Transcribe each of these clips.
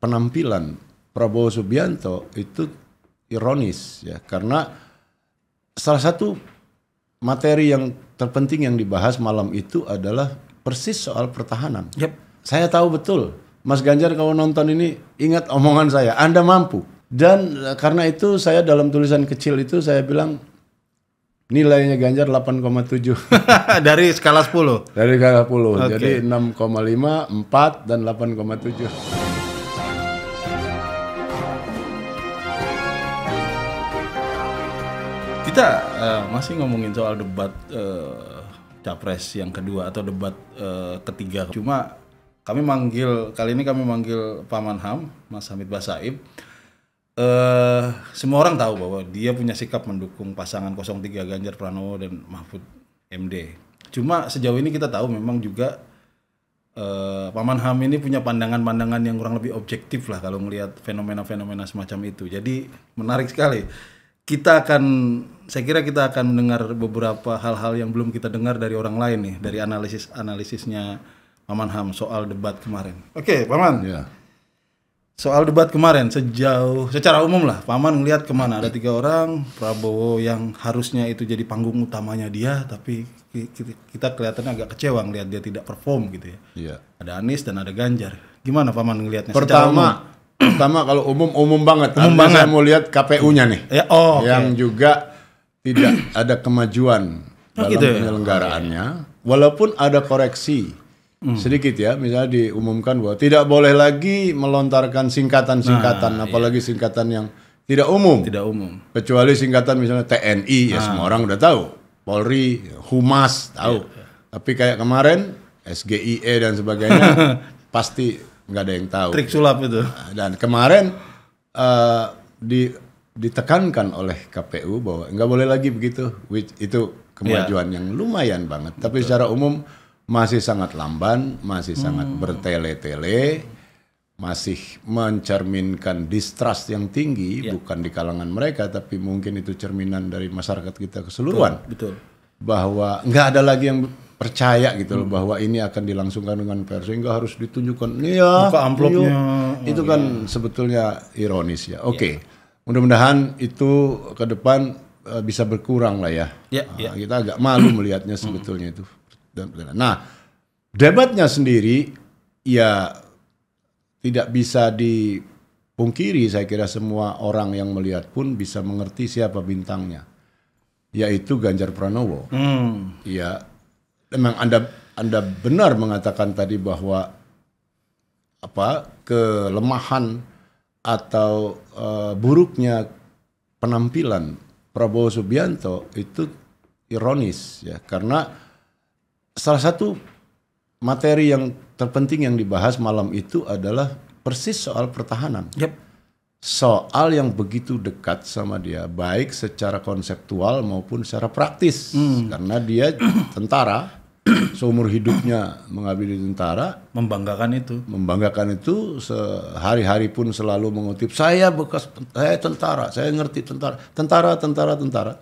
penampilan Prabowo Subianto itu ironis ya, karena salah satu materi yang terpenting yang dibahas malam itu adalah persis soal pertahanan. Saya tahu betul, Mas Ganjar kalau nonton ini ingat omongan saya, Anda mampu. Dan karena itu saya dalam tulisan kecil itu saya bilang nilainya Ganjar 8,7. Dari skala 10? Dari skala 10, jadi 6,5, 4, dan 8,7. Kita masih ngomongin soal debat capres yang kedua atau debat ketiga. Cuma kali ini kami manggil Pak Manham, Mas Hamid Basaib. Semua orang tahu bahwa dia punya sikap mendukung pasangan 03 Ganjar Pranowo dan Mahfud MD. Cuma sejauh ini kita tahu memang juga Pak Manham ini punya pandangan-pandangan yang kurang lebih objektif lah kalau melihat fenomena-fenomena semacam itu. Jadi menarik sekali. Saya kira kita akan mendengar beberapa hal-hal yang belum kita dengar dari orang lain nih, dari analisisnya Pak Manham soal debat kemarin. Oke, Pak Man. Ya. Soal debat kemarin secara umum lah, Pak Man ngelihat kemana? Ada 3 orang, Prabowo yang harusnya itu jadi panggung utamanya dia, tapi kita kelihatannya agak kecewa ngelihat dia tidak perform gitu ya. Iya. Ada Anies dan ada Ganjar. Gimana Pak Man ngelihatnya? Pertama kalau umum banget. Saya mau lihat KPU-nya nih. Ya, yang juga tidak ada kemajuan dalam gitu ya? Penyelenggaraannya, walaupun ada koreksi sedikit ya, misalnya diumumkan bahwa tidak boleh lagi melontarkan singkatan-singkatan, apalagi singkatan yang tidak umum. Kecuali singkatan misalnya TNI, ya semua orang udah tahu. Polri, Humas tahu. Tapi kayak kemarin SGIE dan sebagainya pasti nggak ada yang tahu. Trik sulap itu. Dan kemarin ditekankan oleh KPU bahwa nggak boleh lagi begitu. Itu kemajuan yang lumayan banget. Tapi secara umum masih sangat lamban, masih sangat bertele-tele, masih mencerminkan distrust yang tinggi, bukan di kalangan mereka, tapi mungkin itu cerminan dari masyarakat kita keseluruhan. Betul. Bahwa nggak ada lagi yang percaya gitu loh bahwa ini akan dilangsungkan dengan fair, sehingga harus ditunjukkan buka amplopnya. Itu kan sebetulnya ironis ya. Mudah-mudahan itu ke depan bisa berkurang lah ya. Kita agak malu melihatnya sebetulnya itu. Nah, debatnya sendiri ya tidak bisa dipungkiri, saya kira semua orang yang melihat pun bisa mengerti siapa bintangnya, yaitu Ganjar Pranowo. Ya, memang Anda benar mengatakan tadi bahwa kelemahan atau buruknya penampilan Prabowo Subianto itu ironis ya, karena salah satu materi yang terpenting yang dibahas malam itu adalah persis soal pertahanan. Soal yang begitu dekat sama dia, baik secara konseptual maupun secara praktis. Karena dia tentara, seumur hidupnya mengabdi di tentara. Membanggakan itu, sehari-hari pun selalu mengutip, saya tentara, saya ngerti tentara.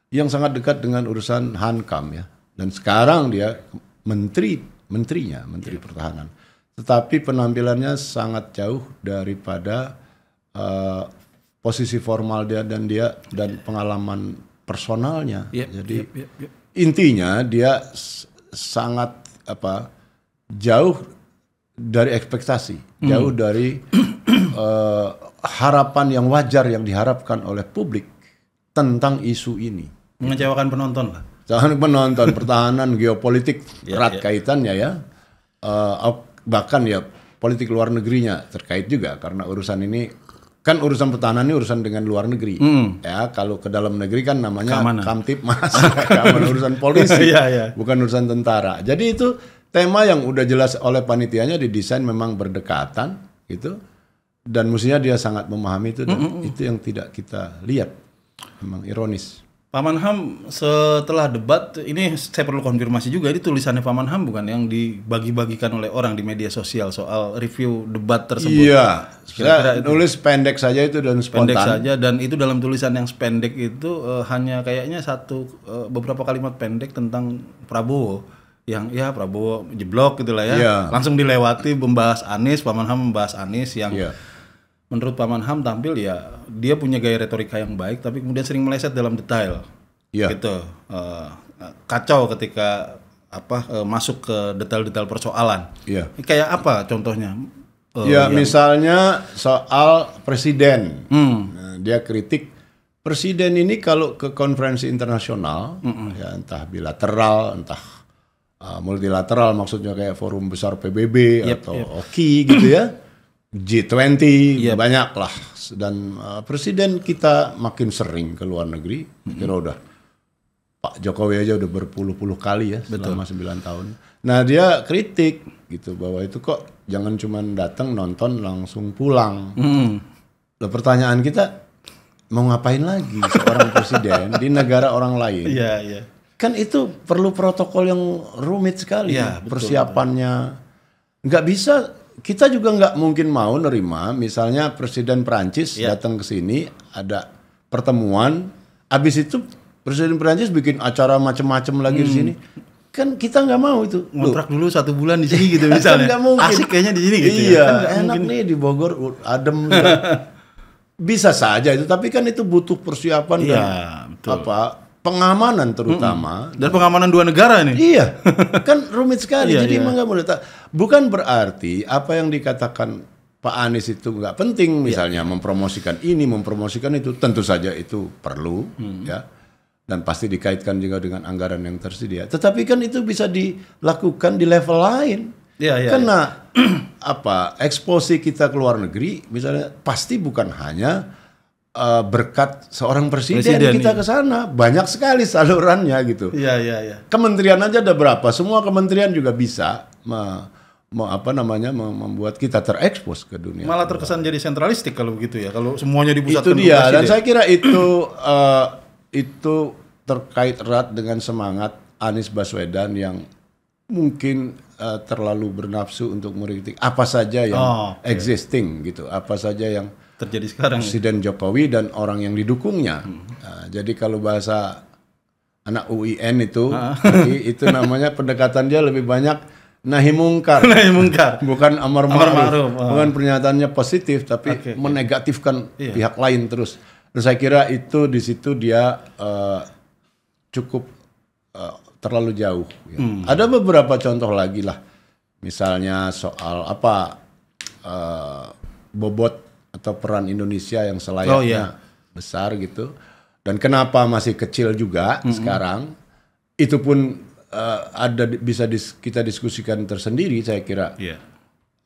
Yang sangat dekat dengan urusan Hankam ya. Dan sekarang dia menteri pertahanan. Tetapi penampilannya sangat jauh daripada posisi formal dia dan pengalaman personalnya. Jadi intinya dia sangat jauh dari ekspektasi, jauh dari harapan yang wajar yang diharapkan oleh publik tentang isu ini. Mengecewakan penonton lah. Jangan penonton, pertahanan, geopolitik erat kaitannya ya. Bahkan ya politik luar negerinya terkait juga, karena urusan ini kan urusan pertahanan ini urusan dengan luar negeri. Ya, kalau ke dalam negeri kan namanya Kamtipmas, urusan polisi, bukan urusan tentara. Jadi itu tema yang udah jelas oleh panitianya didesain memang berdekatan gitu. Dan mestinya dia sangat memahami itu, dan itu yang tidak kita lihat. Memang ironis. Pak Manham setelah debat ini saya perlu konfirmasi juga, ini tulisannya Pak Manham bukan yang dibagi-bagikan oleh orang di media sosial soal review debat tersebut? Iya, saya nulis pendek saja itu dan spontan. Pendek saja, dan itu dalam tulisan yang pendek itu hanya kayaknya beberapa kalimat pendek tentang Prabowo yang ya Prabowo jeblok gitulah ya. Iya. Langsung dilewati membahas Anies, Pak Manham membahas Anies yang Iya. menurut Pak Manham tampil ya dia punya gaya retorika yang baik tapi kemudian sering meleset dalam detail. Iya. Gitu. Kacau ketika masuk ke detail-detail persoalan. Iya. Kayak apa contohnya? Ya misalnya soal presiden. Nah, dia kritik presiden ini kalau ke konferensi internasional, ya entah bilateral, entah multilateral, maksudnya kayak forum besar PBB atau OKI gitu ya, G20 banyak lah. Dan presiden kita makin sering ke luar negeri, kira udah Pak Jokowi aja udah berpuluh-puluh kali ya selama 9 tahun. Nah dia kritik gitu bahwa itu kok jangan cuma datang nonton langsung pulang. Loh, pertanyaan kita mau ngapain lagi seorang presiden di negara orang lain? Iya, iya. Kan itu perlu protokol yang rumit sekali persiapannya. Nggak bisa, kita juga nggak mungkin mau nerima misalnya Presiden Perancis datang ke sini ada pertemuan, habis itu Presiden Perancis bikin acara macam-macam lagi di sini. Kan kita nggak mau itu. Ngontrak dulu 1 bulan di sini gitu misalnya. Nggak mungkin. Asik kayaknya di sini gitu. Iya, Kan enak mungkin. nih di Bogor, adem. Bisa saja itu, tapi kan itu butuh persiapan dan betul. pengamanan terutama. Dan pengamanan 2 negara nih. Iya, kan rumit sekali. Iya, Jadi iya. emang nggak boleh. Bukan berarti apa yang dikatakan Pak Anies itu nggak penting, misalnya mempromosikan ini, mempromosikan itu, tentu saja itu perlu, ya. Dan pasti dikaitkan juga dengan anggaran yang tersedia. Tetapi kan itu bisa dilakukan di level lain. Iya, iya. Karena eksposi kita ke luar negeri, misalnya pasti bukan hanya berkat seorang presiden kita ke sana, banyak sekali salurannya gitu. Iya, iya, iya. Kementerian aja ada berapa? Semua kementerian juga bisa membuat kita terekspos ke dunia. Malah terkesan jadi sentralistik kalau begitu ya. Kalau semuanya dipusatkan Itu dia. ke Dan presiden. saya kira itu terkait erat dengan semangat Anies Baswedan yang mungkin terlalu bernafsu untuk mengkritik apa saja yang existing gitu, apa saja yang terjadi sekarang. Presiden Jokowi dan orang yang didukungnya. Nah, jadi kalau bahasa anak UIN itu, itu namanya pendekatan dia lebih banyak nahi mungkar. Nahi mungkar. Bukan amar ma'ruf. Oh. Bukan pernyataannya positif, tapi menegatifkan pihak lain terus. Dan saya kira itu di situ dia cukup terlalu jauh. Ya. Ada beberapa contoh lagi lah. Misalnya soal bobot atau peran Indonesia yang selayaknya besar gitu. Dan kenapa masih kecil juga sekarang? Itu pun bisa kita diskusikan tersendiri saya kira.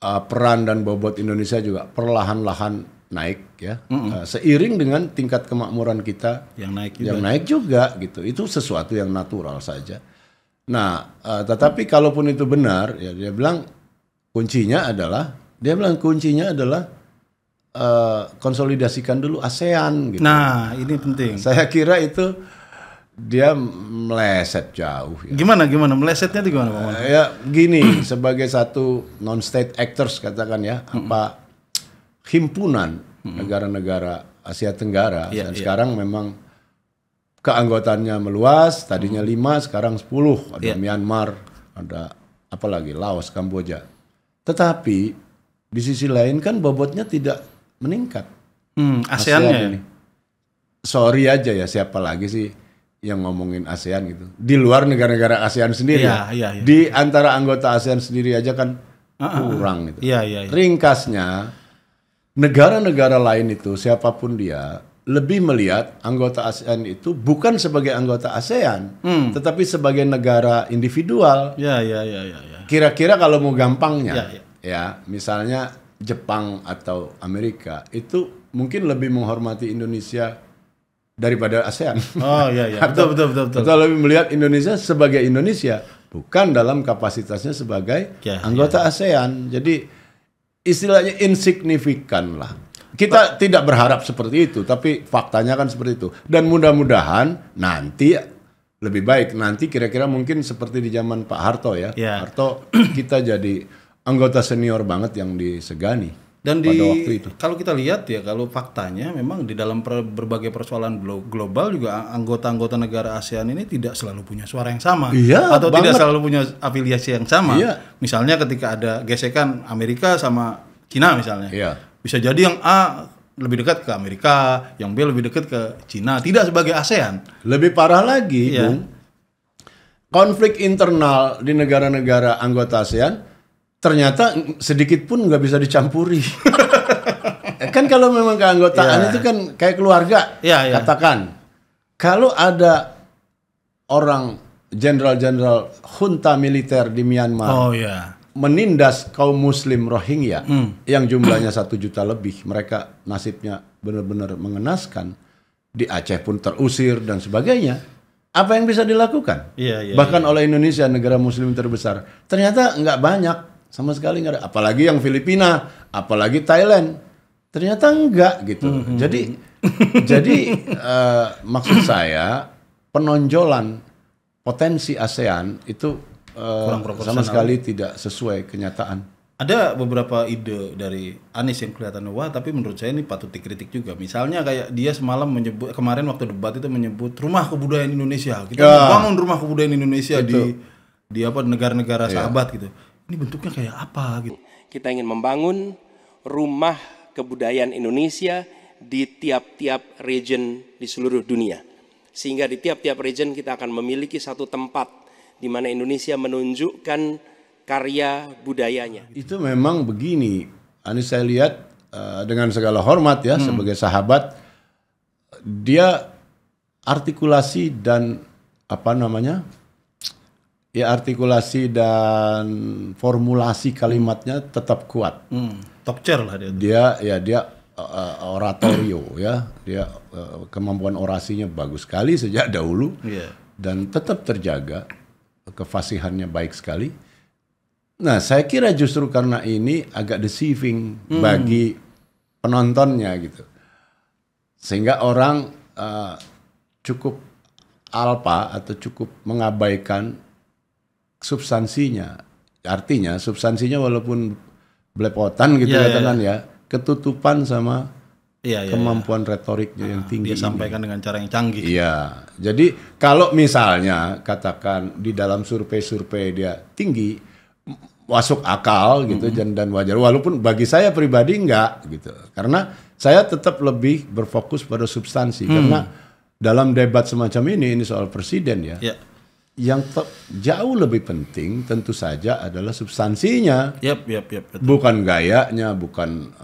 Peran dan bobot Indonesia juga perlahan-lahan naik ya. Seiring dengan tingkat kemakmuran kita yang naik juga gitu. Itu sesuatu yang natural saja. Nah, tetapi kalaupun itu benar, ya dia bilang kuncinya adalah konsolidasikan dulu ASEAN gitu. Nah, ini penting. Saya kira itu dia meleset jauh. Ya. Gimana melesetnya itu gimana, Pak? Ya gini, sebagai satu non-state actors katakan ya, himpunan negara-negara Asia Tenggara dan sekarang memang keanggotaannya meluas, tadinya 5, sekarang 10, ada Myanmar, ada apalagi Laos, Kamboja. Tetapi di sisi lain kan bobotnya tidak meningkat. ASEAN-nya ini. Sorry aja ya, siapa lagi sih yang ngomongin ASEAN gitu. Di luar negara-negara ASEAN sendiri. Iya. Di antara anggota ASEAN sendiri aja kan kurang gitu. Iya. Ringkasnya, negara-negara lain itu siapapun dia lebih melihat anggota ASEAN itu bukan sebagai anggota ASEAN, tetapi sebagai negara individual. Iya. Kira-kira kalau mau gampangnya, ya misalnya Jepang atau Amerika itu mungkin lebih menghormati Indonesia daripada ASEAN. Oh iya. Betul. Atau lebih melihat Indonesia sebagai Indonesia, bukan dalam kapasitasnya sebagai anggota ASEAN. Jadi istilahnya insignifikan lah. Kita tidak berharap seperti itu, tapi faktanya kan seperti itu. Dan mudah-mudahan nanti lebih baik. Nanti kira-kira mungkin seperti di zaman Pak Harto ya. Harto kita jadi anggota senior banget yang disegani. Dan pada waktu itu. Kalau kita lihat ya, kalau faktanya memang di dalam berbagai persoalan global juga anggota-anggota negara ASEAN ini tidak selalu punya suara yang sama, Iya, atau banget. tidak selalu punya afiliasi yang sama. Iya. Misalnya ketika ada gesekan Amerika sama Cina misalnya, Iya. bisa jadi yang A lebih dekat ke Amerika, yang B lebih dekat ke Cina, tidak sebagai ASEAN. Lebih parah lagi, Iya. Bung. Konflik internal di negara-negara anggota ASEAN ternyata sedikit pun nggak bisa dicampuri. Kan kalau memang keanggotaan itu kan kayak keluarga. Iya. Katakan, kalau ada orang jenderal-jenderal junta militer di Myanmar Oh ya. menindas kaum muslim Rohingya yang jumlahnya 1 juta lebih, mereka nasibnya benar-benar mengenaskan. Di Aceh pun terusir dan sebagainya. Apa yang bisa dilakukan? Iya. Bahkan oleh Indonesia, negara muslim terbesar, ternyata nggak banyak, sama sekali nggak ada. Apalagi yang Filipina, apalagi Thailand, ternyata enggak gitu. Jadi maksud saya penonjolan potensi ASEAN itu sama sekali tidak sesuai kenyataan. Ada beberapa ide dari Anies yang kelihatan wah, tapi menurut saya ini patut dikritik juga. Misalnya kayak dia semalam menyebut, kemarin waktu debat itu menyebut rumah kebudayaan Indonesia. Kita mau bangun rumah kebudayaan Indonesia di apa negara-negara sahabat gitu. Ini bentuknya kayak apa gitu. Kita ingin membangun rumah kebudayaan Indonesia di tiap-tiap region di seluruh dunia. Sehingga di tiap-tiap region kita akan memiliki satu tempat di mana Indonesia menunjukkan karya budayanya. Itu memang begini, Anies saya lihat dengan segala hormat ya sebagai sahabat, dia artikulasi dan artikulasi dan formulasi kalimatnya tetap kuat. Top chair lah dia. Dia oratorio ya, dia kemampuan orasinya bagus sekali sejak dahulu dan tetap terjaga, kefasihannya baik sekali. Nah, saya kira justru karena ini agak deceiving bagi penontonnya gitu, sehingga orang cukup alpa atau cukup mengabaikan substansinya. Artinya substansinya walaupun belepotan gitu katakan ya, ketutupan sama kemampuan retoriknya yang tinggi. Dia sampaikan dengan cara yang canggih. Iya. Jadi kalau misalnya katakan di dalam survei-survei dia tinggi, masuk akal gitu dan wajar. Walaupun bagi saya pribadi enggak gitu. Karena saya tetap lebih berfokus pada substansi. Karena dalam debat semacam ini soal presiden ya. Yang jauh lebih penting tentu saja adalah substansinya. Betul. Bukan gayanya, bukan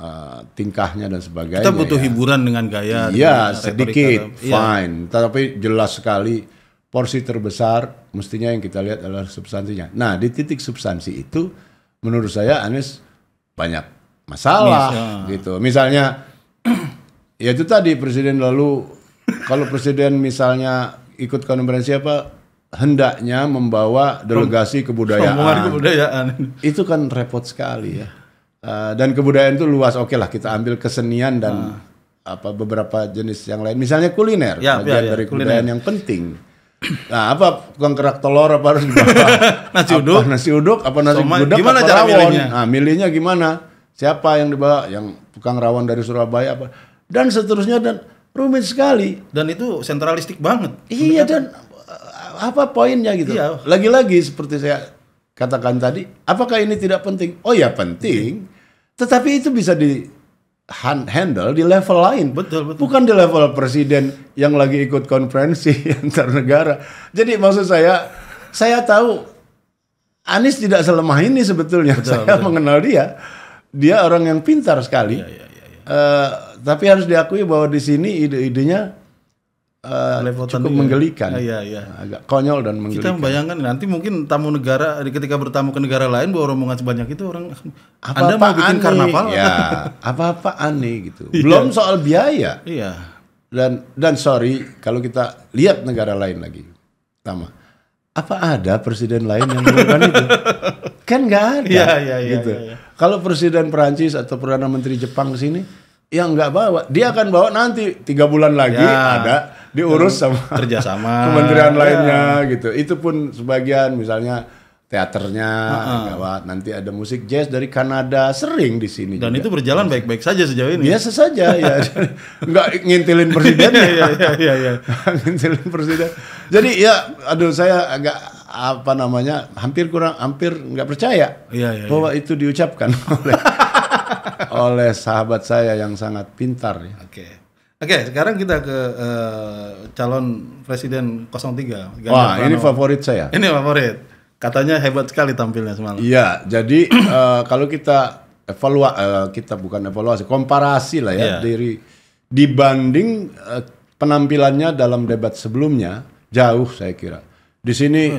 tingkahnya dan sebagainya. Kita butuh hiburan dengan gaya. Iya, sedikit, fine. Tapi jelas sekali porsi terbesar mestinya yang kita lihat adalah substansinya. Nah, di titik substansi itu menurut saya Anies banyak masalah gitu. Misalnya, ya itu tadi presiden lalu, kalau presiden misalnya ikut konferensi apa, hendaknya membawa delegasi kebudayaan. Itu kan repot sekali ya. Dan kebudayaan itu luas. Oke lah, kita ambil kesenian dan beberapa jenis yang lain. Misalnya kuliner, bagian dari kebudayaan yang penting. Nah, apa tukang kerak telur apa harus dibawa? Nasi uduk, apa nasi gudeg, gimana apa cara rawon? milihnya? Nah, milihnya gimana? Siapa yang dibawa? Yang tukang rawon dari Surabaya apa? Dan seterusnya, dan rumit sekali. Dan itu sentralistik banget. Iya, dan apa poinnya gitu? Iya. Lagi-lagi seperti saya katakan tadi, apakah ini tidak penting? Oh ya penting, tetapi itu bisa di handle di level lain. Betul. Bukan di level presiden yang lagi ikut konferensi antar negara. Jadi maksud saya tahu Anies tidak selemah ini sebetulnya. Saya mengenal dia. Dia orang yang pintar sekali. Tapi harus diakui bahwa di sini ide-idenya cukup menggelikan, agak konyol dan menggelikan. Kita membayangkan nanti mungkin tamu negara ketika bertamu ke negara lain bawa rombongan sebanyak itu orang Anda mau bikin aneh, karnaval? Ya, apa aneh gitu. Belum soal biaya. Iya. Dan sorry kalau kita lihat negara lain lagi, apa ada presiden lain yang melakukan itu? Kan nggak ada. Gitu. Kalau presiden Perancis atau perdana menteri Jepang ke sini, yang nggak bawa, dia akan bawa nanti 3 bulan lagi ada diurus sama kerjasama kementerian lainnya gitu. Itu pun sebagian misalnya teaternya gawat. Nanti ada musik jazz dari Kanada, sering di sini. Dan juga. itu berjalan baik-baik saja sejauh ini. Biasa saja ya. Nggak ngintilin presiden. Iya. Ngintilin presiden. Jadi ya, aduh saya agak hampir nggak percaya bahwa itu diucapkan oleh sahabat saya yang sangat pintar. Ya. Oke, sekarang kita ke calon presiden 03. Wah, ini favorit saya. Ini favorit. Katanya hebat sekali tampilnya semalam. Iya, jadi kalau kita komparasi lah ya dibanding penampilannya dalam debat sebelumnya jauh saya kira. Di sini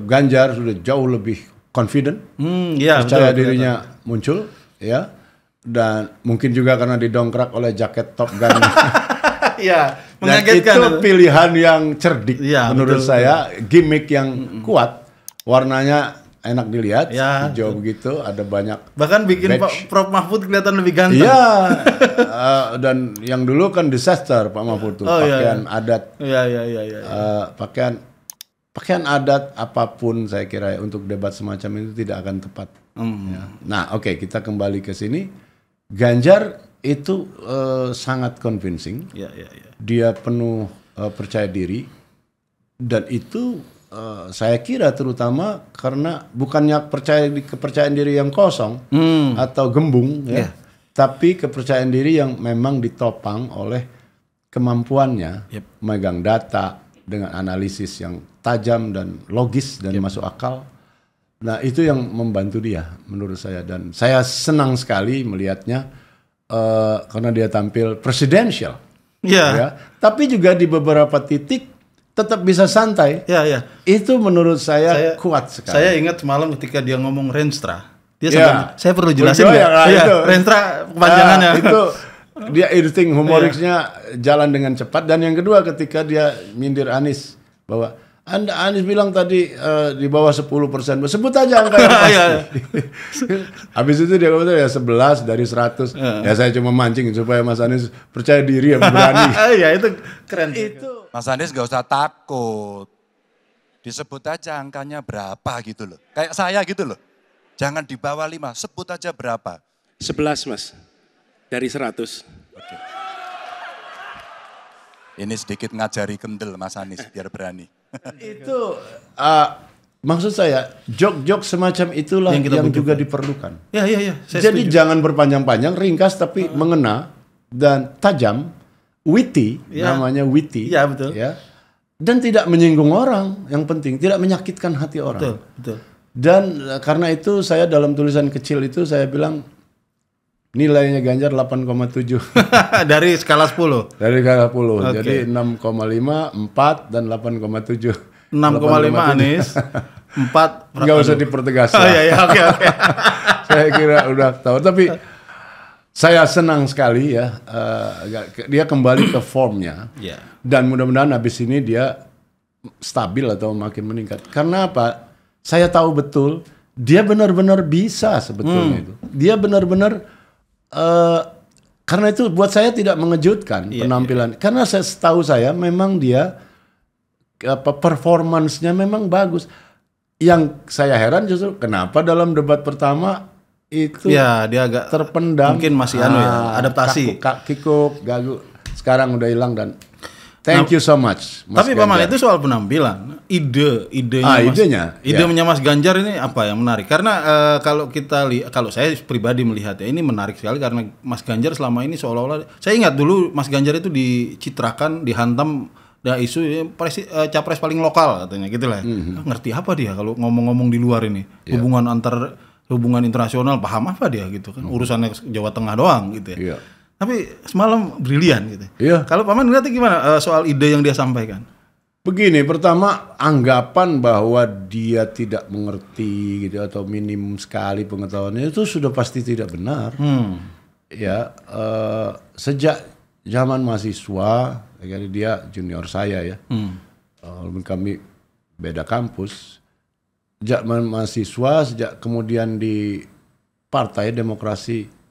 Ganjar sudah jauh lebih confident, percaya dirinya muncul, ya. Dan mungkin juga karena didongkrak oleh jaket Top Gun. Iya, mengagetkan. Dan itu pilihan yang cerdik menurut saya, gimmick yang kuat, warnanya enak dilihat, hijau begitu, ada banyak. Bahkan bikin Prof Mahfud kelihatan lebih ganteng. Iya, dan yang dulu kan disaster Pak Mahfud tuh, pakaian adat. Iya. Pakaian adat apapun saya kira untuk debat semacam itu tidak akan tepat. Ya. Nah, kita kembali ke sini. Ganjar itu sangat convincing. Dia penuh percaya diri, dan itu saya kira terutama karena bukannya kepercayaan diri yang kosong atau gembung, tapi kepercayaan diri yang memang ditopang oleh kemampuannya memegang data dengan analisis yang tajam dan logis dan masuk akal. Nah, itu yang membantu dia menurut saya, dan saya senang sekali melihatnya karena dia tampil presidential. Ya. Tapi juga di beberapa titik tetap bisa santai. Itu menurut saya kuat sekali. Saya ingat semalam ketika dia ngomong Renstra. Saya perlu jelasin Renstra kepanjangannya. Itu dia editing humoriknya jalan dengan cepat. Dan yang kedua ketika dia nyindir Anies bahwa Anies bilang tadi di bawah 10%. Sebut aja angka yang pasti. Habis itu dia kata 11 dari 100. Ya saya cuma mancing supaya Mas Anies percaya diri, berani. Itu keren. Itu Mas Anies gak usah takut. Disebut aja angkanya berapa gitu loh. Kayak saya gitu loh. Jangan di bawah 5, sebut aja berapa. 11 Mas, dari 100. Oke. Ini sedikit ngajari kendel Mas Anies biar berani. Itu maksud saya jok-jok semacam itulah yang juga diperlukan. Iya. Jadi jangan berpanjang-panjang, ringkas tapi mengena dan tajam, witty, namanya witty. Iya, betul. Ya. Dan tidak menyinggung orang, yang penting tidak menyakitkan hati orang. Betul. Dan karena itu saya dalam tulisan kecil itu saya bilang nilainya Ganjar 8,7. Dari skala 10? Dari skala 10. Jadi 6,5, 4, dan 8,7. 6,5 Anies, 4. Nggak usah dipertegas. Oke. Saya kira udah tahu. Tapi saya senang sekali ya. Dia kembali ke formnya. Dan mudah-mudahan habis ini dia stabil atau makin meningkat. Karena apa? Saya tahu betul dia benar-benar bisa sebetulnya itu. Dia benar-benar karena itu buat saya tidak mengejutkan penampilan. Karena setahu saya memang dia performance-nya memang bagus. Yang saya heran justru kenapa dalam debat pertama itu dia agak terpendam. Mungkin masih adaptasi. Kikuk, gagu. Sekarang udah hilang dan thank you so much. Mas tapi Pak Man, itu soal penampilan, idenya Mas Ganjar ini apa yang menarik? Karena kalau saya pribadi melihat ini menarik sekali karena Mas Ganjar selama ini seolah-olah, saya ingat dulu Mas Ganjar itu dicitrakan, dihantam isu capres paling lokal katanya gitulah. Ngerti apa dia kalau ngomong-ngomong di luar ini? Hubungan internasional paham apa dia gitu kan? Urusannya Jawa Tengah doang gitu ya. Tapi semalam brilian gitu. Kalau Paman ngeliatnya gimana soal ide yang dia sampaikan? Begini, pertama anggapan bahwa dia tidak mengerti gitu atau minim sekali pengetahuannya itu sudah pasti tidak benar. Sejak zaman mahasiswa, dia junior saya ya. Walaupun kami beda kampus. Sejak mahasiswa, sejak kemudian di Partai Demokrasi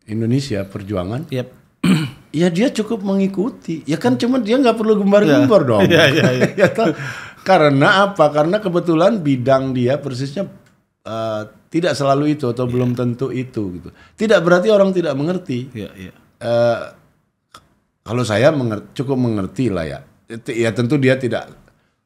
Indonesia Perjuangan, ya dia cukup mengikuti. Ya kan cuma dia nggak perlu gembar-gembar dong. Karena apa? Karena kebetulan bidang dia persisnya tidak selalu itu atau belum tentu itu gitu. Tidak berarti orang tidak mengerti. Iya, iya. Kalau saya cukup mengerti lah ya. Ya tentu dia tidak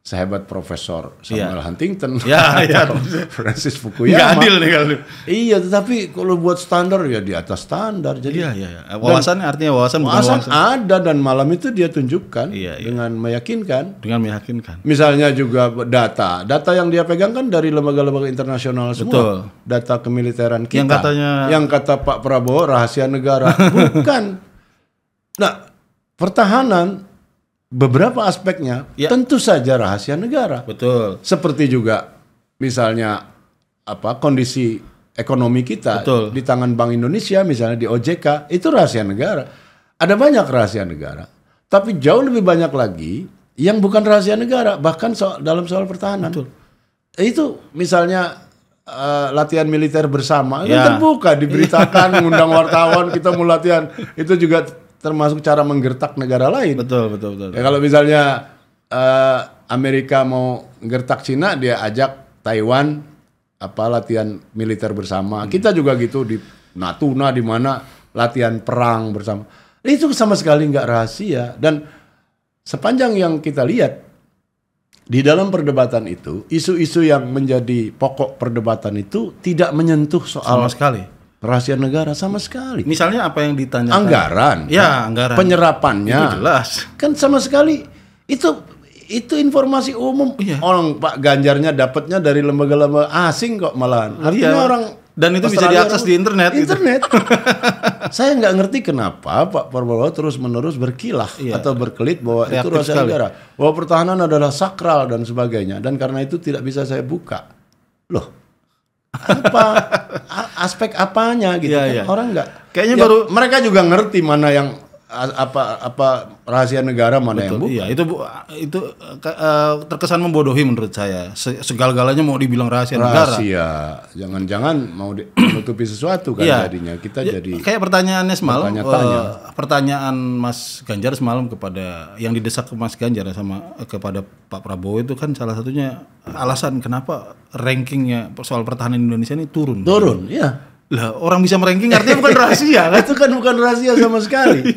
sehebat Profesor Samuel Huntington atau Francis Fukuyama. Nggak adil nih kalau. Iya, tetapi kalau buat standar ya di atas standar. Jadi Iya. Wawasan artinya wawasan bukan wawasan wawasan. ada dan malam itu dia tunjukkan Iya. dengan meyakinkan. Dengan meyakinkan. Misalnya juga data yang dia pegang kan dari lembaga-lembaga internasional semua. Betul. Data kemiliteran kita. Yang kata Pak Prabowo rahasia negara. Bukan. Nah, pertahanan beberapa aspeknya tentu saja rahasia negara. Betul. Seperti juga misalnya kondisi ekonomi kita di tangan Bank Indonesia, misalnya di OJK, itu rahasia negara. Ada banyak rahasia negara, tapi jauh lebih banyak lagi yang bukan rahasia negara, bahkan dalam soal pertahanan. Betul. Itu misalnya latihan militer bersama, itu terbuka, diberitakan, ngundang wartawan, kita mau latihan, itu juga termasuk cara menggertak negara lain. Betul. Ya, kalau misalnya Amerika mau gertak Cina, dia ajak Taiwan latihan militer bersama. Kita juga gitu di Natuna di mana latihan perang bersama. Itu sama sekali nggak rahasia. Dan sepanjang yang kita lihat di dalam perdebatan itu, isu-isu yang menjadi pokok perdebatan itu tidak menyentuh soal Sama sekali. rahasia negara sama sekali. Misalnya apa yang ditanyakan? Anggaran. Ya, anggaran. Penyerapannya. Itu jelas. Kan sama sekali itu informasi umum. Iya. Orang Pak Ganjarnya dapatnya dari lembaga-lembaga asing kok malahan. Artinya orang dan itu bisa diakses di internet. Internet. Saya nggak ngerti kenapa Pak Prabowo terus-menerus berkilah atau berkelit bahwa itu rahasia negara, bahwa pertahanan adalah sakral dan sebagainya. Dan karena itu tidak bisa saya buka. Loh, apa aspek apanya gitu kan? Orang nggak. Kayaknya mereka juga ngerti mana yang apa rahasia negara, mana yang bukan. Iya, itu terkesan membodohi menurut saya. Segala-galanya mau dibilang rahasia negara. Rahasia. Jangan-jangan mau menutupi sesuatu kan jadinya. Kita jadi kayak pertanyaannya semalam, pertanyaan Mas Ganjar semalam yang didesak ke Mas Ganjar kepada Pak Prabowo itu kan salah satunya alasan kenapa rankingnya soal pertahanan Indonesia ini turun. Iya. Lah, orang bisa meranking artinya bukan rahasia kan? Itu kan bukan rahasia sama sekali.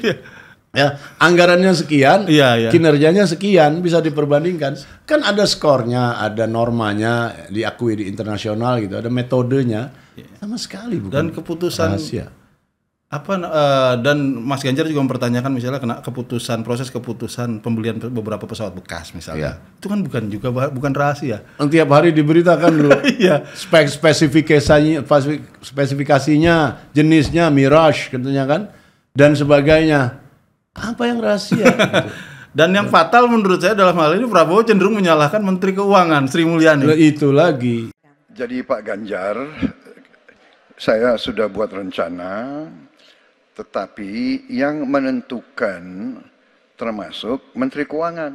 Ya, anggarannya sekian, kinerjanya sekian, bisa diperbandingkan. Kan ada skornya, ada normanya, diakui di internasional gitu, ada metodenya. Sama sekali bukan. Dan keputusan rahasia. Dan Mas Ganjar juga mempertanyakan misalnya proses keputusan pembelian beberapa pesawat bekas misalnya. Itu kan bukan rahasia. Tiap hari diberitakan loh. spesifikasinya, jenisnya, Mirage katanya kan, dan sebagainya. Apa yang rahasia? Gitu. Dan yang fatal menurut saya dalam hal ini Prabowo cenderung menyalahkan Menteri Keuangan Sri Mulyani. Itu lagi. Jadi Pak Ganjar, saya sudah buat rencana. Tetapi yang menentukan termasuk Menteri Keuangan.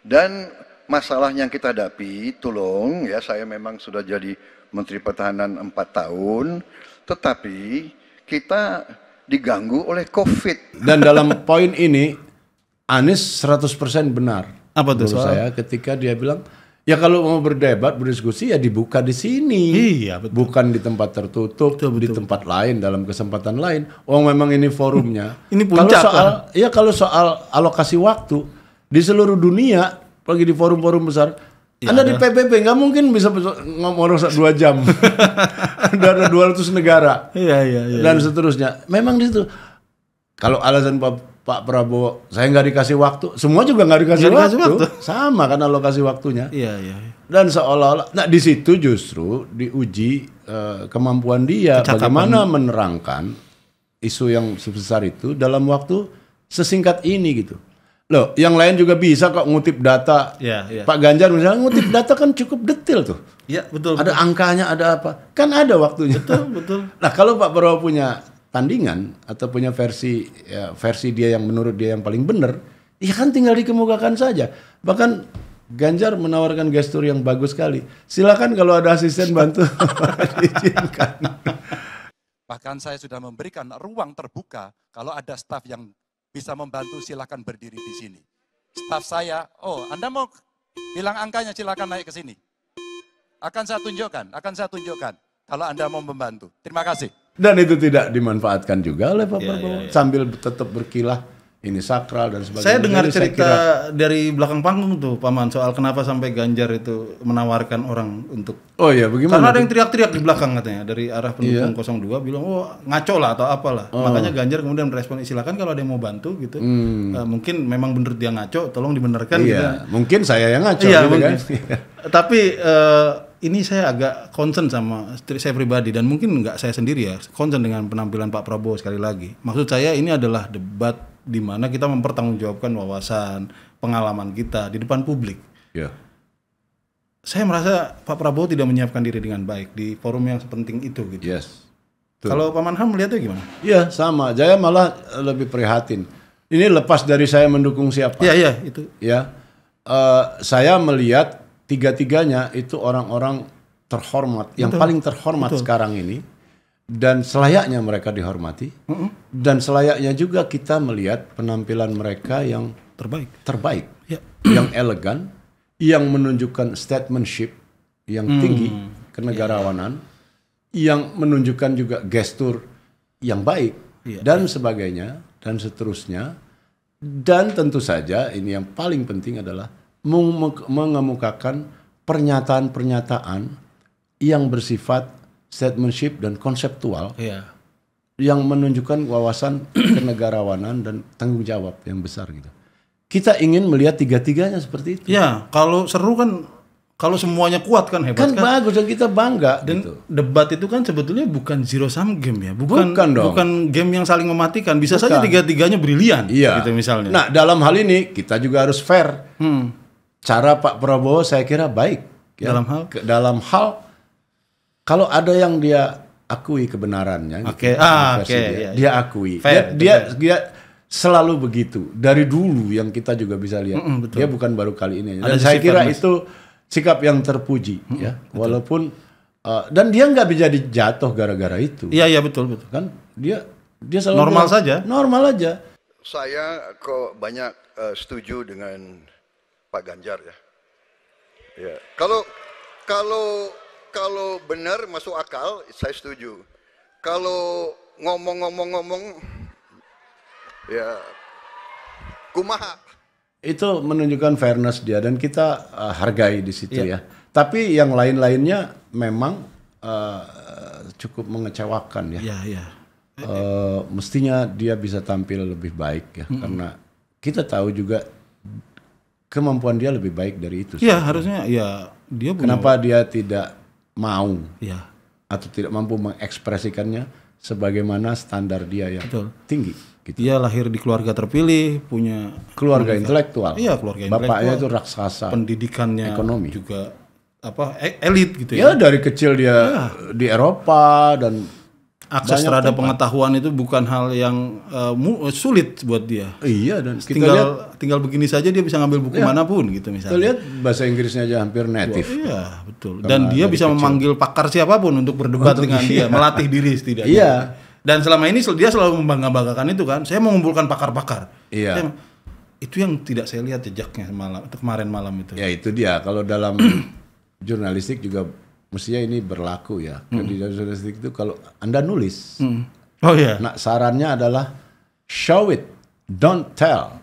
Dan masalah yang kita hadapi, tolong ya, saya memang sudah jadi Menteri Pertahanan 4 tahun, tetapi kita diganggu oleh COVID. Dan dalam poin ini, Anies 100% benar. Apa tuh menurut saya ketika dia bilang, ya kalau mau berdebat, berdiskusi ya dibuka di sini. Iya, betul. Bukan di tempat tertutup, betul. Di tempat lain, dalam kesempatan lain. Memang ini forumnya. Ini puncak. Kalau soal alokasi waktu di seluruh dunia, apalagi di forum-forum besar, Anda di PBB nggak mungkin bisa ngomong 2 jam. Ada 200 negara. Iya. Dan seterusnya. Memang di situ. Kalau alasan Pak Prabowo, saya nggak dikasih waktu. Semua juga nggak dikasih waktu. Sama kan alokasi waktunya. Iya. Dan seolah-olah, di situ justru diuji kemampuan dia bagaimana menerangkan isu yang sebesar itu dalam waktu sesingkat ini gitu. Loh, yang lain juga bisa kok ngutip data. Iya. Pak Ganjar misalnya ngutip data kan cukup detail tuh. Iya, betul. Ada angkanya, ada apa? Kan ada waktunya. Betul. Nah, kalau Pak Prabowo punya tandingan atau punya versi dia yang menurut dia yang paling benar, ya kan tinggal dikemukakan saja. Bahkan Ganjar menawarkan gestur yang bagus sekali. Silakan kalau ada asisten bantu diizinkan. Bahkan saya sudah memberikan ruang terbuka kalau ada staf yang bisa membantu silakan berdiri di sini. Staf saya, Anda mau Bilang angkanya, silakan naik ke sini. Akan saya tunjukkan kalau Anda mau membantu. Terima kasih. Dan itu tidak dimanfaatkan juga oleh Pak Prabowo. Sambil tetap berkilah, ini sakral dan sebagainya. Saya dengar Jadi cerita dari belakang panggung tuh, Paman, soal kenapa sampai Ganjar itu menawarkan orang untuk... Oh iya, bagaimana? Karena ada yang teriak-teriak di belakang katanya, dari arah pendukung 02 bilang, oh ngaco lah atau apalah. Makanya Ganjar kemudian merespon, silakan kalau ada yang mau bantu gitu. Mungkin memang bener dia ngaco, tolong dibenarkan. Iya, mungkin saya yang ngaco Iya, gitu kan. Tapi ini saya agak concern sama saya pribadi dan mungkin nggak saya sendiri ya, concern dengan penampilan Pak Prabowo sekali lagi. Maksud saya ini adalah debat di mana kita mempertanggungjawabkan wawasan, pengalaman kita di depan publik. Iya. Saya merasa Pak Prabowo tidak menyiapkan diri dengan baik di forum yang sepenting itu gitu. Yes. Tuh. Kalau Pak Manham melihatnya gimana? Iya, sama. Saya malah lebih prihatin. Ini lepas dari saya mendukung siapa. Iya, itu. Ya, saya melihat tiga-tiganya itu orang-orang terhormat, yang paling terhormat sekarang ini, dan selayaknya mereka dihormati, dan selayaknya juga kita melihat penampilan mereka yang terbaik, yang elegan, yang menunjukkan statesmanship yang tinggi, kenegarawanan, yang menunjukkan juga gestur yang baik, dan sebagainya, dan seterusnya. Dan tentu saja ini yang paling penting adalah mengemukakan pernyataan-pernyataan yang bersifat statesmanship dan konseptual, yang menunjukkan wawasan kenegarawanan dan tanggung jawab yang besar gitu. Kita ingin melihat tiga-tiganya seperti itu. Ya, kalau seru kan, kalau semuanya kuat kan hebat kan bagus dan kita bangga. Dan gitu. debat itu kan sebetulnya bukan zero sum game ya, bukan dong. Bukan game yang saling mematikan. Bisa saja tiga-tiganya brilian, gitu misalnya. Nah, dalam hal ini kita juga harus fair. Cara Pak Prabowo saya kira baik. Ya. Dalam hal kalau ada yang dia akui kebenarannya, dia akui. Fair, dia selalu begitu dari dulu yang kita juga bisa lihat. Dia bukan baru kali ini. Dan saya kira itu sikap yang terpuji, ya. Walaupun dan dia nggak bisa jatuh gara-gara itu. Iya betul. Kan dia selalu normal saja. Normal aja. Saya kok banyak setuju dengan Pak Ganjar ya. Ya. Kalau benar masuk akal, saya setuju. Kalau ngomong, ya kumaha. Itu menunjukkan fairness dia dan kita hargai di situ ya. Tapi yang lain-lainnya memang cukup mengecewakan ya. Mestinya dia bisa tampil lebih baik ya, karena kita tahu juga kemampuan dia lebih baik dari itu. Iya, harusnya ya dia kenapa dia tidak mau atau tidak mampu mengekspresikannya sebagaimana standar dia yang tinggi gitu. Dia lahir di keluarga terpilih, punya keluarga intelektual. Iya, keluarga bapaknya intelektual. itu raksasa. Pendidikannya ekonomi juga elit gitu ya. Ya, dari kecil dia di Eropa dan akses terhadap pengetahuan itu bukan hal yang sulit buat dia. Iya, dan kita tinggal begini saja dia bisa ngambil buku manapun gitu misalnya. Kita lihat bahasa Inggrisnya aja hampir native. Iya, betul. Dan dia bisa memanggil pakar siapapun untuk berdebat dengan dia, melatih diri setidaknya. Iya. Dan selama ini dia selalu membangga-banggakan itu kan. Saya mau mengumpulkan pakar-pakar. Iya. Itu yang tidak saya lihat jejaknya kemarin malam itu. Ya itu dia. Kalau dalam jurnalistik juga mestinya ini berlaku ya. Di jurnalistik itu kalau Anda nulis, nah sarannya adalah show it, don't tell.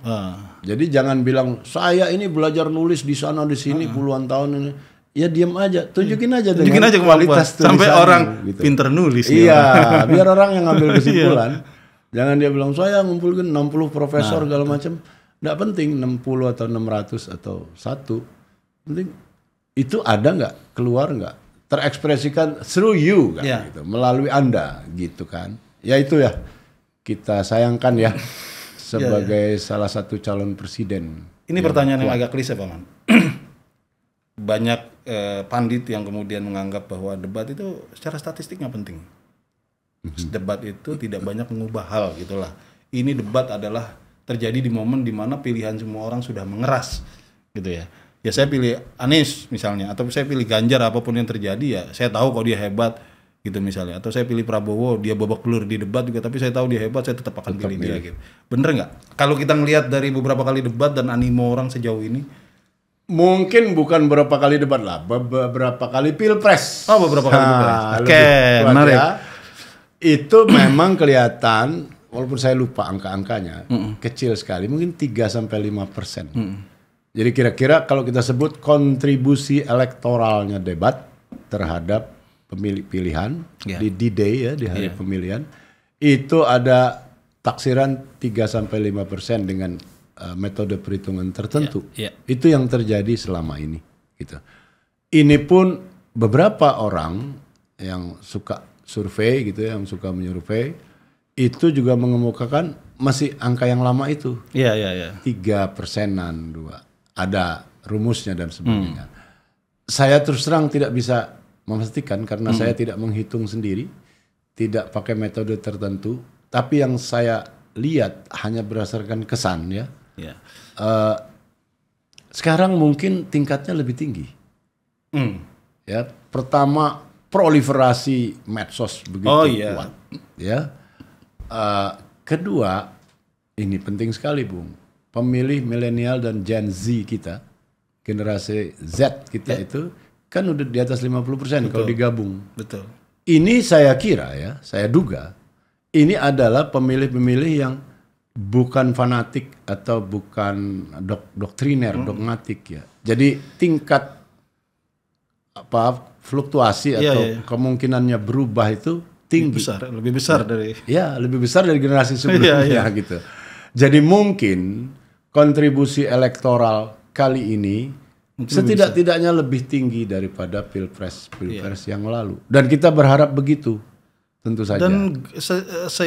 Jadi jangan bilang saya ini belajar nulis di sana di sini puluhan tahun ini. Ya diam aja, tunjukin aja dengan kualitas tulisan. Sampai orang gitu. Pinter nulis. Iya, biar orang yang ngambil kesimpulan. Jangan dia bilang saya ngumpulin 60 profesor segala macam. Nggak penting 60 atau 600 atau 1. Penting itu ada nggak, keluar nggak, terekspresikan through you kan, gitu, melalui Anda gitu kan. Ya itu ya kita sayangkan ya sebagai salah satu calon presiden. Ini pertanyaan yang agak klise Pak Man. Banyak pandit yang kemudian menganggap bahwa debat itu secara statistiknya penting. Debat itu tidak banyak mengubah hal gitulah. Ini debat adalah terjadi di momen di mana pilihan semua orang sudah mengeras gitu ya. Ya saya pilih Anies misalnya, atau saya pilih Ganjar, apapun yang terjadi ya saya tahu kalau dia hebat gitu misalnya. Atau saya pilih Prabowo, dia babak belur di debat juga, tapi saya tahu dia hebat, saya tetap akan pilih dia gitu. Bener nggak? Kalau kita ngelihat dari beberapa kali debat dan animo orang sejauh ini, Mungkin bukan berapa kali debat lah, beberapa kali pilpres. Oh, beberapa kali pilpres. Oke, lebih kuat menarik. ya. Itu memang kelihatan, walaupun saya lupa angka-angkanya, kecil sekali, mungkin 3-5%. Jadi kira-kira kalau kita sebut kontribusi elektoralnya debat terhadap pemilih pilihan di D-Day ya, di hari pemilihan, itu ada taksiran 3-5% dengan metode perhitungan tertentu. Itu yang terjadi selama ini. Gitu. Ini pun beberapa orang yang suka survei gitu ya, yang suka menyurvei, itu juga mengemukakan masih angka yang lama itu. 3%-an, 2. Ada rumusnya dan sebagainya. Saya terus terang tidak bisa memastikan karena saya tidak menghitung sendiri, tidak pakai metode tertentu, tapi yang saya lihat hanya berdasarkan kesan ya. Sekarang mungkin tingkatnya lebih tinggi. Ya, pertama proliferasi medsos begitu kuat. Ya, kedua ini penting sekali, Bung. Pemilih milenial dan Gen Z kita, generasi Z kita itu kan udah di atas 50% kalau digabung. Betul. Ini saya kira ya, saya duga ini adalah pemilih-pemilih yang bukan fanatik atau bukan doktriner, dogmatik ya. Jadi tingkat fluktuasi atau kemungkinannya berubah itu tinggi. Lebih besar dari. Ya, lebih besar dari generasi sebelumnya gitu. Jadi mungkin kontribusi elektoral kali ini setidak-tidaknya lebih tinggi daripada pilpres yang lalu. Dan kita berharap begitu. Tentu saja. Dan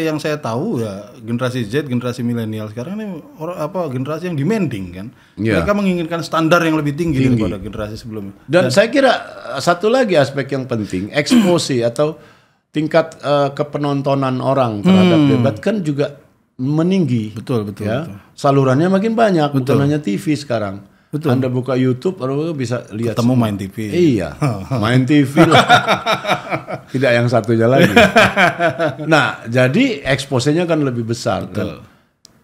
yang saya tahu ya generasi Z, generasi milenial sekarang ini generasi yang demanding kan. Mereka menginginkan standar yang lebih tinggi daripada generasi sebelumnya. Dan saya kira satu lagi aspek yang penting, eksposi atau tingkat kepenontonan orang terhadap debat kan juga meninggi. Betul. Ya. Salurannya makin banyak, bukan hanya TV sekarang. Anda buka YouTube baru bisa lihat ketemu Main TV. Iya, Main TV lah. Tidak yang satunya lagi. Nah, jadi eksposenya kan lebih besar. Dan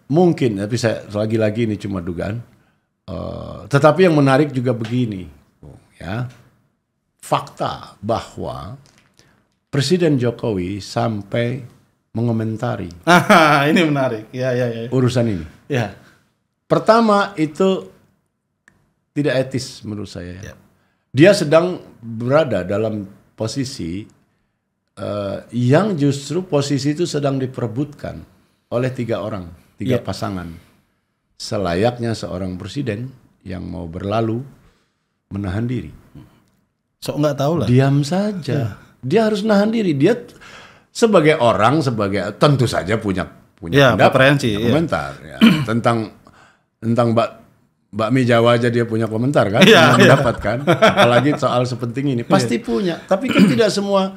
mungkin, tapi saya lagi-lagi ini cuma dugaan. Tetapi yang menarik juga begini, ya, fakta bahwa Presiden Jokowi sampai mengomentari. Ini menarik. Ya. Urusan ini. Ya. Pertama itu tidak etis menurut saya. Dia sedang berada dalam posisi yang justru posisi itu sedang diperebutkan oleh 3 orang, 3 pasangan. Selayaknya seorang presiden yang mau berlalu menahan diri. Sok nggak tahu lah. Diam saja. Dia harus nahan diri. Dia sebagai orang, tentu saja punya pendapat, komentar ya. tentang bakmi Jawa aja dia punya komentar kan, mendapatkan, apalagi soal sepenting ini pasti punya. Tapi kan tidak semua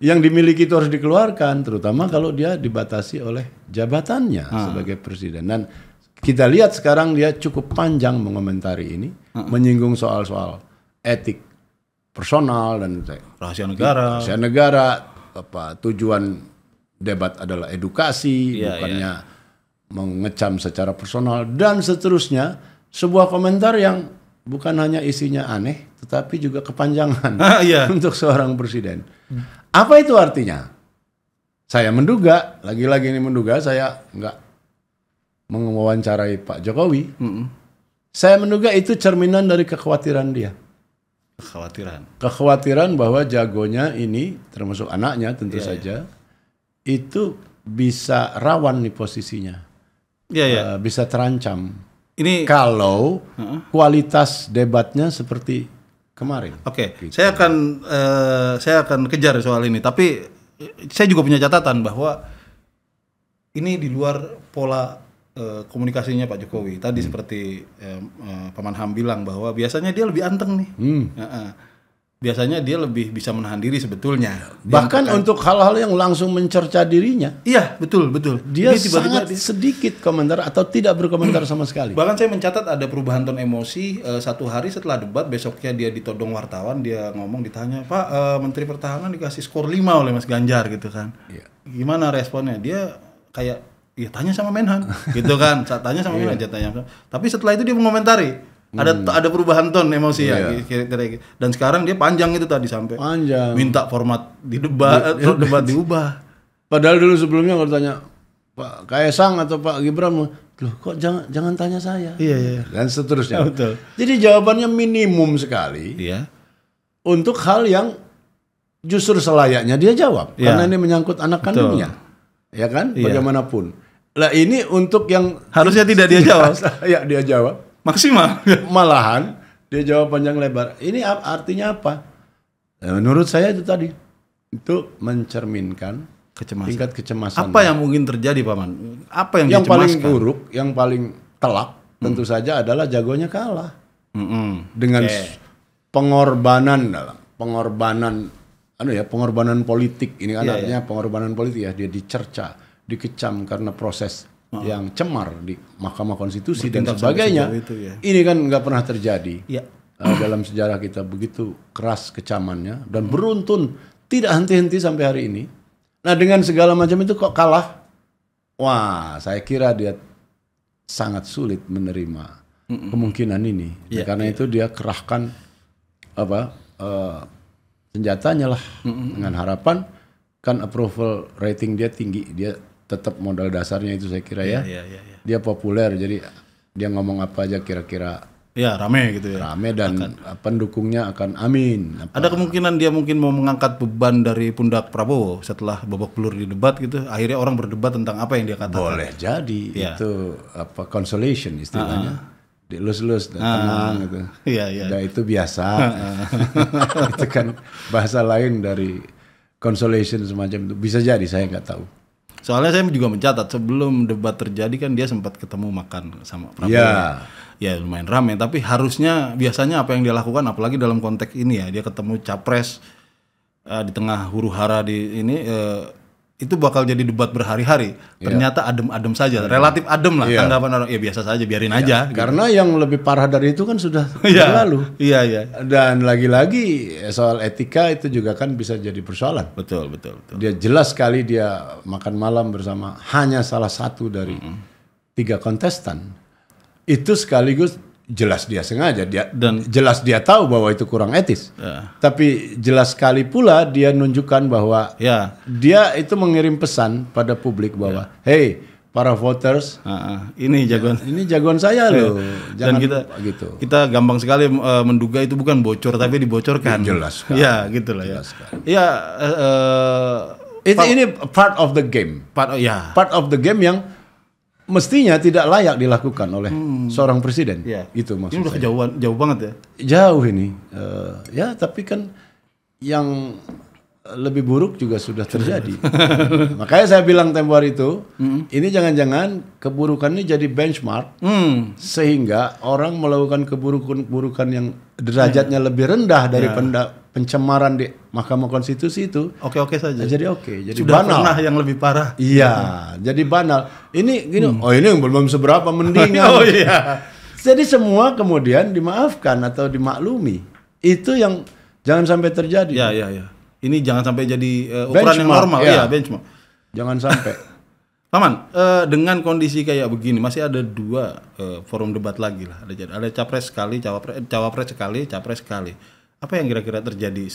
yang dimiliki itu harus dikeluarkan, terutama kalau dia dibatasi oleh jabatannya sebagai presiden. Dan kita lihat sekarang dia cukup panjang mengomentari ini, menyinggung soal-soal etik personal dan rahasia negara. Tujuan debat adalah edukasi, bukannya mengecam secara personal dan seterusnya. Sebuah komentar yang bukan hanya isinya aneh, tetapi juga kepanjangan untuk seorang presiden. Apa itu artinya? Saya menduga, lagi-lagi ini menduga, saya nggak mewawancarai Pak Jokowi. Saya menduga itu cerminan dari kekhawatiran dia. Kekhawatiran bahwa jagonya ini, termasuk anaknya tentu saja, itu bisa rawan nih posisinya. Bisa terancam. Ini kalau kualitas debatnya seperti kemarin. Gitu. Saya akan kejar soal ini. Tapi saya juga punya catatan bahwa ini di luar pola komunikasinya Pak Jokowi. Tadi seperti Paman Ham bilang bahwa biasanya dia lebih anteng nih. Biasanya dia lebih bisa menahan diri sebetulnya. Bahkan untuk hal-hal yang langsung mencerca dirinya. Iya, betul. Dia sangat sedikit komentar atau tidak berkomentar sama sekali. Bahkan saya mencatat ada perubahan ton emosi. 1 hari setelah debat, besoknya dia ditodong wartawan, dia ngomong, ditanya, Pak, Menteri Pertahanan dikasih skor 5 oleh Mas Ganjar gitu kan. Gimana responnya? Dia kayak, tanya sama Menhan gitu kan. Saat tanya sama Menhan, tanya. Tapi setelah itu dia mengomentari. Ada perubahan ton emosi ya. Kira-kira. Dan sekarang dia panjang itu tadi sampai Panjang. minta format di debat diubah. Padahal dulu sebelumnya kalau tanya Pak Kaesang atau Pak Gibran, loh kok jangan tanya saya. Iya. Dan seterusnya. Betul. Jadi jawabannya minimum sekali Iya. untuk hal yang justru selayaknya dia jawab. Iya. Karena ini menyangkut anak kandungnya. Ya kan? Iya. Bagaimanapun. Lah ini untuk yang Harusnya tidak dia jawab. Ya dia jawab. Maksimal. Malahan dia jawab panjang lebar. Ini artinya apa? Ya, menurut saya itu tadi. Itu mencerminkan Kecemasan. tingkat kecemasan. Apa yang mungkin terjadi, Paman? Apa yang Yang paling dicemaskan? buruk, yang paling telak tentu saja adalah jagonya kalah. Dengan pengorbanan pengorbanan politik. Ini kan artinya pengorbanan politik ya. Dia dicerca, dikecam karena proses yang cemar di Mahkamah Konstitusi dan Bertindak sebagainya. sampai sejauh itu, ya. Ini kan nggak pernah terjadi. Iya. Dalam sejarah kita begitu keras kecamannya dan beruntun tidak henti-henti sampai hari ini. Nah dengan segala macam itu kok kalah? Wah, saya kira dia sangat sulit menerima kemungkinan ini. Karena itu dia kerahkan senjatanya lah dengan harapan kan approval rating dia tinggi. Dia tetap modal dasarnya itu saya kira ya. Dia populer jadi dia ngomong apa aja kira-kira Ya, rame gitu ya. rame dan pendukungnya akan amin. Ada kemungkinan dia mungkin mau mengangkat beban dari pundak Prabowo setelah babak belur di debat gitu. Akhirnya orang berdebat tentang apa yang dia katakan. Boleh jadi itu consolation istilahnya. Dilus-lus dan tenang gitu. Iya. Dan itu biasa. Itu kan bahasa lain dari consolation semacam itu. Bisa jadi saya nggak tahu. Soalnya saya juga mencatat sebelum debat terjadi kan dia sempat ketemu makan sama Prabowo. Ya. Ya lumayan ramai, tapi harusnya biasanya apa yang dia lakukan, apalagi dalam konteks ini ya, dia ketemu capres di tengah huru hara di ini, itu bakal jadi debat berhari-hari. Ternyata adem-adem saja, relatif adem lah tanggapan orang. Ya biasa saja, biarin aja. Gitu. Karena yang lebih parah dari itu kan sudah berlalu. Iya. Dan lagi-lagi soal etika itu juga kan bisa jadi persoalan. Betul. Dia jelas sekali dia makan malam bersama hanya salah satu dari 3 kontestan. Itu sekaligus jelas dia sengaja dan jelas dia tahu bahwa itu kurang etis. Tapi jelas sekali pula dia nunjukkan bahwa dia itu mengirim pesan pada publik bahwa hey para voters, ini jagoan. Ini jagoan saya loh. Jangan kita gampang sekali menduga itu bukan bocor tapi dibocorkan. Jelas sekali. Ya gitulah ya. Ini part of the game. Part of the game yang mestinya tidak layak dilakukan oleh seorang presiden. Gitu maksud ini udah saya. Jauh banget ya. Jauh ini. Tapi kan yang lebih buruk juga sudah terjadi. Makanya saya bilang tempo hari itu, ini jangan-jangan keburukan ini jadi benchmark sehingga orang melakukan keburukan yang derajatnya lebih rendah dari pencemaran di Mahkamah Konstitusi itu. Oke saja. Jadi jadi sudah banal. Pernah yang lebih parah. Iya, jadi banal. Ini gini, ini yang belum seberapa mendingan. Jadi semua kemudian dimaafkan atau dimaklumi. Itu yang jangan sampai terjadi. Iya. Ini jangan sampai jadi ukuran yang normal. Benchmark. Jangan sampai. Paman, dengan kondisi kayak begini masih ada 2 forum debat lagi lah. Ada capres sekali, cawapres sekali, capres sekali. Apa yang kira-kira terjadi?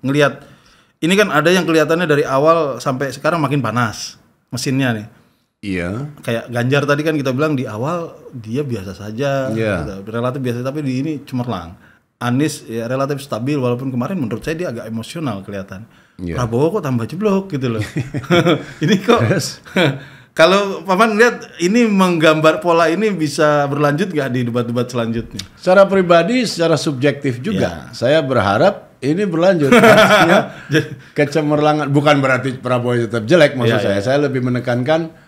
Ngelihat ini kan ada yang kelihatannya dari awal sampai sekarang makin panas mesinnya nih. Iya. Kayak Ganjar tadi kan kita bilang di awal dia biasa saja, relatif biasa, tapi di ini cemerlang. Anies ya relatif stabil walaupun kemarin menurut saya dia agak emosional kelihatan. Prabowo kok tambah jeblok gitu loh. Ini kok kalau Paman lihat ini menggambar pola ini bisa berlanjut nggak di debat-debat selanjutnya? Secara pribadi, secara subjektif juga, saya berharap ini berlanjut. Artinya kecemerlangan bukan berarti Prabowo tetap jelek maksud saya. Saya lebih menekankan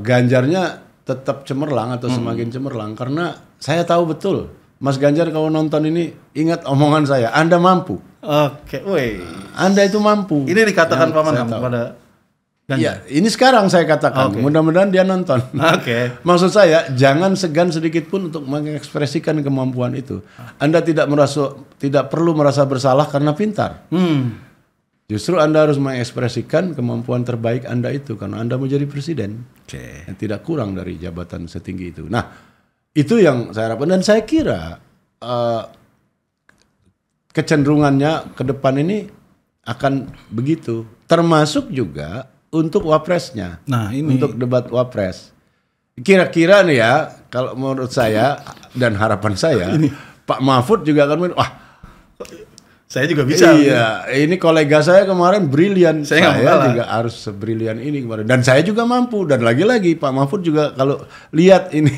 Ganjarnya tetap cemerlang atau semakin cemerlang karena saya tahu betul. Mas Ganjar kalau nonton ini ingat omongan saya, Anda mampu. Oke, Anda itu mampu. Ini dikatakan Paman kepada Ganjar. Ya, ini sekarang saya katakan. Mudah-mudahan dia nonton. Maksud saya, jangan segan sedikit pun untuk mengekspresikan kemampuan itu. Anda tidak perlu merasa bersalah karena pintar. Justru Anda harus mengekspresikan kemampuan terbaik Anda itu karena Anda mau jadi presiden. Yang tidak kurang dari jabatan setinggi itu. Nah, Itu yang saya harapkan dan saya kira kecenderungannya ke depan ini akan begitu. Termasuk juga untuk wapresnya. Nah, ini Untuk debat wapres. Kira-kira nih ya, kalau menurut saya dan harapan saya, Pak Mahfud juga akan wah, saya juga bisa. iya, ini kolega saya kemarin brilian. Saya nggak mau kalah. juga harus sebrilian ini kemarin. Dan saya juga mampu. Dan lagi-lagi Pak Mahfud juga kalau lihat ini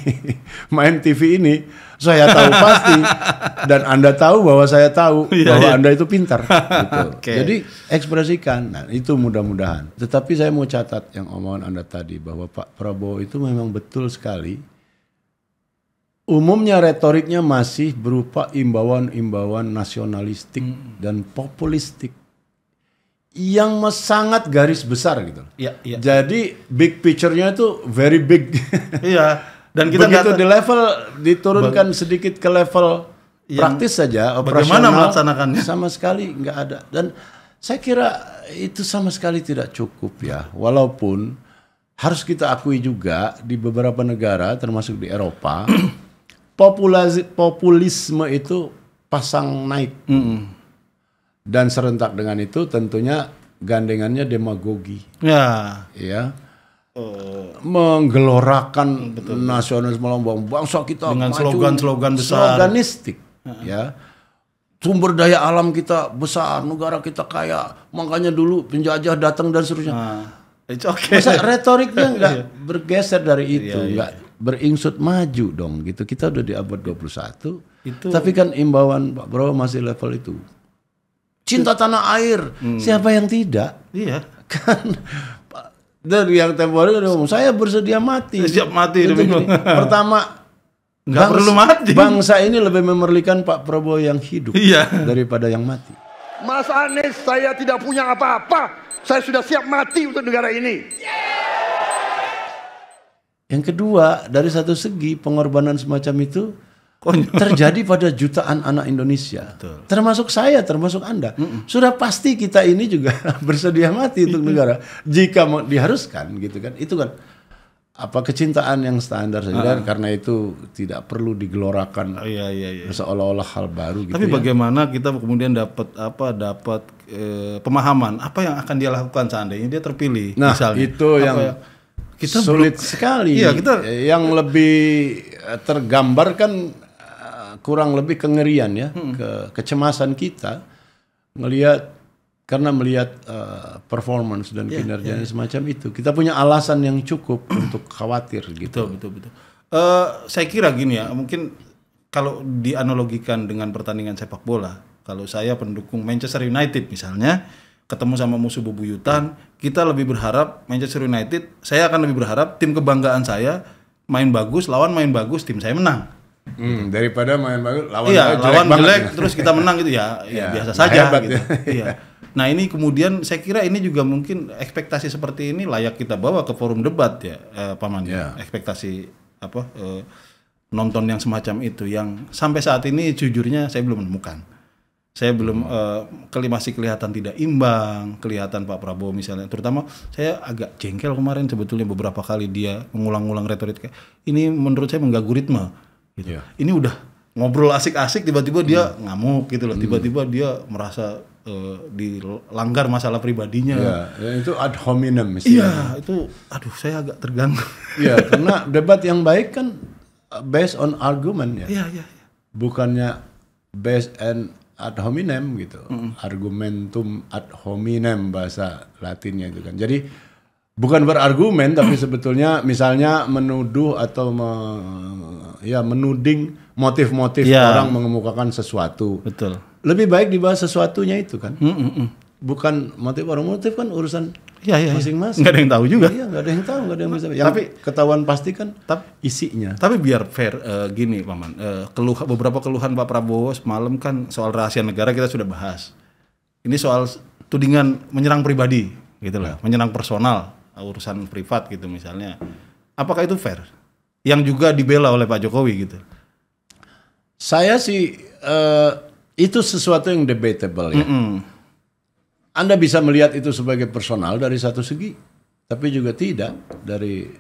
main TV ini, saya tahu pasti. Dan Anda tahu bahwa saya tahu bahwa Anda itu pintar. Gitu. Oke. Jadi ekspresikan. Nah, itu mudah-mudahan. Tetapi saya mau catat yang omongan Anda tadi bahwa Pak Prabowo itu memang betul sekali. Umumnya retoriknya masih berupa imbauan-imbauan nasionalistik dan populistik yang sangat garis besar gitu. Iya, iya. Jadi big picture-nya itu very big. Iya. Dan kita Begitu nggak di level diturunkan sedikit ke level praktis saja, operasional. bagaimana melaksanakannya? Sama sekali nggak ada. Dan saya kira itu sama sekali tidak cukup ya. Walaupun harus kita akui juga di beberapa negara termasuk di Eropa populisme itu pasang naik. Dan serentak dengan itu tentunya gandengannya demagogi. Ya. Ya. Menggelorakan nasionalisme bangsa kita Dengan maju, slogan-slogan besar. sloganistik, ya. Sumber daya alam kita besar, negara kita kaya, makanya dulu penjajah datang dan seterusnya. It's okay. Masa retoriknya nggak bergeser dari itu, nggak beringsut maju dong gitu. Kita udah di abad 21, tapi kan imbauan Pak Prabowo masih level itu. Cinta tanah air, siapa yang tidak? Iya. Kan dari yang tempo hari udah ngomong, saya bersedia mati. Siap mati. Itu gini, pertama Nggak perlu mati. Bangsa ini lebih memerlukan Pak Prabowo yang hidup daripada yang mati. Mas Anies, saya tidak punya apa-apa. Saya sudah siap mati untuk negara ini. Yang kedua, dari satu segi pengorbanan semacam itu terjadi pada jutaan anak Indonesia. Betul. Termasuk saya, termasuk Anda. Sudah pasti kita ini juga bersedia mati untuk negara jika diharuskan gitu kan. Itu kan apa kecintaan yang standar saja dan karena itu tidak perlu digelorakan seolah-olah hal baru gitu. Tapi bagaimana kita kemudian dapat pemahaman apa yang akan dia lakukan seandainya dia terpilih misalnya. Itu yang kita sulit sekali. Iya, yang lebih tergambarkan kurang lebih kengerian ya, kecemasan kita karena melihat performance dan kinerjanya semacam itu. Kita punya alasan yang cukup untuk khawatir gitu. Betul. Saya kira gini ya, mungkin kalau dianalogikan dengan pertandingan sepak bola, kalau saya pendukung Manchester United misalnya, ketemu sama musuh bebuyutan, kita lebih berharap Manchester United, saya akan lebih berharap tim kebanggaan saya main bagus, lawan main bagus, tim saya menang. Daripada main bagus, lawan jelek terus kita menang gitu ya biasa saja gitu. Iya. Nah ini kemudian saya kira ini juga mungkin ekspektasi seperti ini layak kita bawa ke forum debat ya, Paman. Ekspektasi nonton yang semacam itu yang sampai saat ini jujurnya saya belum menemukan. Saya belum masih kelihatan tidak imbang, kelihatan Pak Prabowo misalnya. Terutama saya agak jengkel kemarin sebetulnya beberapa kali dia mengulang-ulang retorik kayak ini menurut saya mengganggu ritme. Gitu. Ini udah ngobrol asik-asik tiba-tiba dia ngamuk gitu loh. Tiba-tiba dia merasa dilanggar masalah pribadinya. Ya, itu ad hominem misalnya. Iya, itu aduh saya agak terganggu. Iya, karena debat yang baik kan based on argument ya. Iya. Bukannya based on ad hominem gitu. Argumentum ad hominem bahasa Latinnya itu kan. Jadi bukan berargumen tapi sebetulnya misalnya menuduh atau menuding motif-motif orang mengemukakan sesuatu. Betul. Lebih baik dibahas sesuatunya itu kan. Bukan motif orang, motif kan urusan masing-masing. Nggak ada yang tahu juga. Iya, nggak ada yang tahu, nggak ada yang bisa. Yang ketahuan pasti kan isinya. Tapi biar fair gini, Paman. Beberapa keluhan Pak Prabowo semalam kan soal rahasia negara kita sudah bahas. Ini soal tudingan menyerang pribadi, gitu lah, menyerang personal, urusan privat gitu misalnya. Apakah itu fair? Yang juga dibela oleh Pak Jokowi gitu. Saya sih itu sesuatu yang debatable ya. Anda bisa melihat itu sebagai personal dari satu segi, tapi juga tidak dari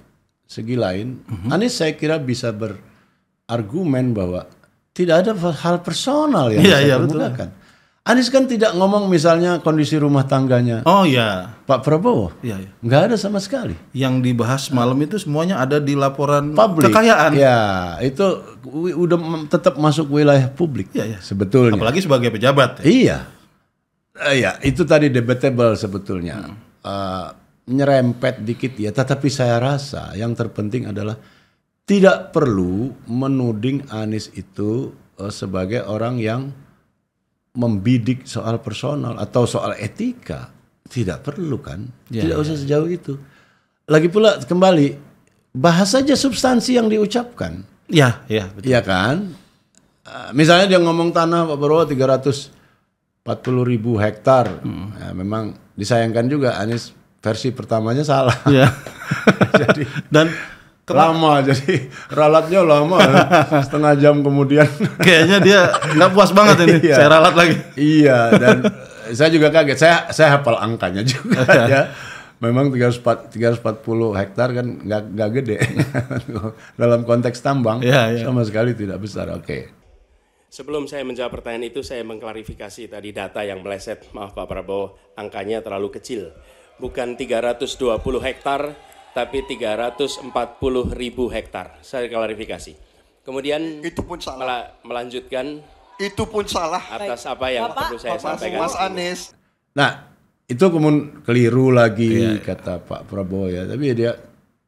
segi lain. Anies saya kira bisa argumen bahwa tidak ada hal personal yang Iya, saya betul. kemukakan. Anies kan tidak ngomong misalnya kondisi rumah tangganya Oh iya. Pak Prabowo. Iya, iya. Nggak ada sama sekali. Yang dibahas malam itu semuanya ada di laporan Publik. kekayaan. Ya, itu udah tetap masuk wilayah publik Iya, iya. sebetulnya. Apalagi sebagai pejabat. Ya. Iya. Iya, itu tadi debatable sebetulnya. Nyerempet dikit ya, tetapi saya rasa yang terpenting adalah tidak perlu menuding Anies itu sebagai orang yang membidik soal personal atau soal etika. Tidak perlu kan? Tidak usah sejauh itu. Lagi pula kembali, bahas saja substansi yang diucapkan. Iya, iya, betul. Iya kan? Misalnya dia ngomong tanah Pak Prabowo 340.000 hektar. Ya, memang disayangkan juga Anies versi pertamanya salah. Iya. Jadi Dan lama, jadi ralatnya lama. Setengah jam kemudian. kayaknya dia nggak puas banget ini. Iya. Saya ralat lagi. Iya, dan saya juga kaget. Saya hafal angkanya juga ya. Memang 340 hektar kan nggak gede. Dalam konteks tambang Iya, iya. sama sekali tidak besar. Oke. Sebelum saya menjawab pertanyaan itu, saya mengklarifikasi tadi data yang meleset. Maaf Pak Prabowo, angkanya terlalu kecil. Bukan 320 hektar, tapi 340.000 hektar. Saya klarifikasi. Kemudian Itu pun salah. melanjutkan Itu pun salah. atas apa yang perlu saya sampaikan. Mas Anies. Nah, itu kemudian keliru lagi kata Pak Prabowo ya. Tapi dia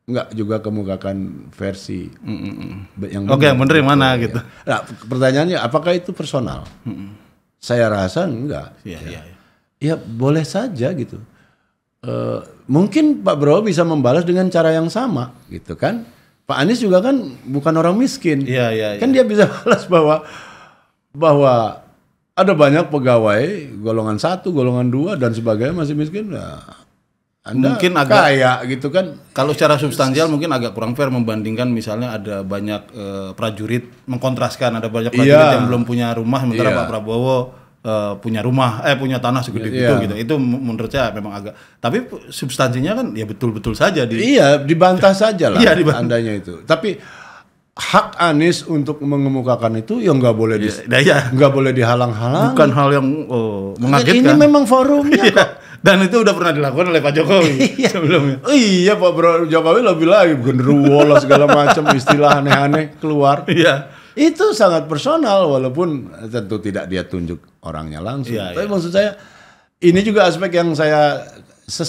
nggak juga kemukakan versi yang Oke, yang bener yang mana ya. gitu. Nah, pertanyaannya apakah itu personal? Saya rasa enggak. Iya, iya, iya. Ya boleh saja gitu. Mungkin Pak Prabowo bisa membalas dengan cara yang sama gitu kan. Pak Anies juga kan bukan orang miskin. Iya, iya, Kan dia bisa balas bahwa ada banyak pegawai golongan 1, golongan 2 dan sebagainya masih miskin. Nah, Anda Mungkin agak- kaya gitu kan. Kalau secara substansial mungkin agak kurang fair membandingkan misalnya ada banyak prajurit mengkontraskan, ada banyak prajurit Iya. yang belum punya rumah sementara Iya. Pak Prabowo punya rumah, punya tanah segede gitu Iya. gitu. Itu menurut saya memang agak. Tapi substansinya kan ya betul-betul saja di. Iya, dibantah saja lah Iya, dibantah. andanya itu. Tapi hak Anies untuk mengemukakan itu ya nggak boleh Nah, ya. nggak boleh dihalang-halang. Bukan hal yang mengagetkan. Ini memang forumnya Iya. kok. Dan itu udah pernah dilakukan oleh Pak Jokowi sebelumnya. Iya Pak Jokowi lebih lagi genderuwo lah segala macam istilah aneh-aneh keluar. Iya. Itu sangat personal walaupun tentu tidak dia tunjuk orangnya langsung. Iya, Tapi iya. maksud saya ini juga aspek yang saya